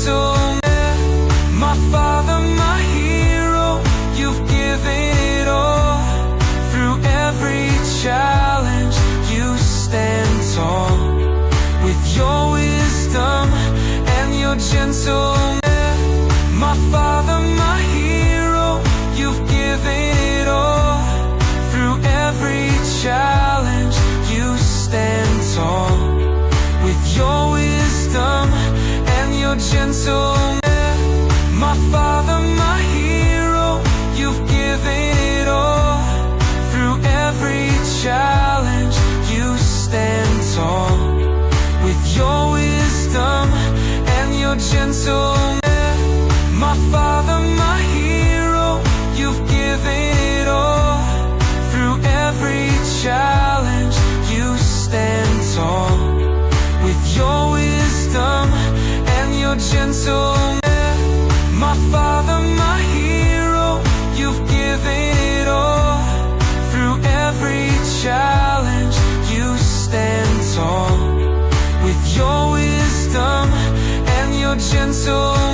gentleman, my father, my hero. You've given it all. Through every challenge, you stand tall. With your wisdom and your gentleman, my father, my hero. You've given it all. Through every challenge, you stand tall. With your wisdom and your gentleman, my father, my hero. You've given it all. Through every challenge, you stand tall. With your wisdom and your gentleman, my father, my hero. You've given it all. Through every challenge, you stand tall. With your wisdom and your gentleman, my father, my hero. You've given it all. Through every challenge, you stand tall. With your wisdom and your gentleman.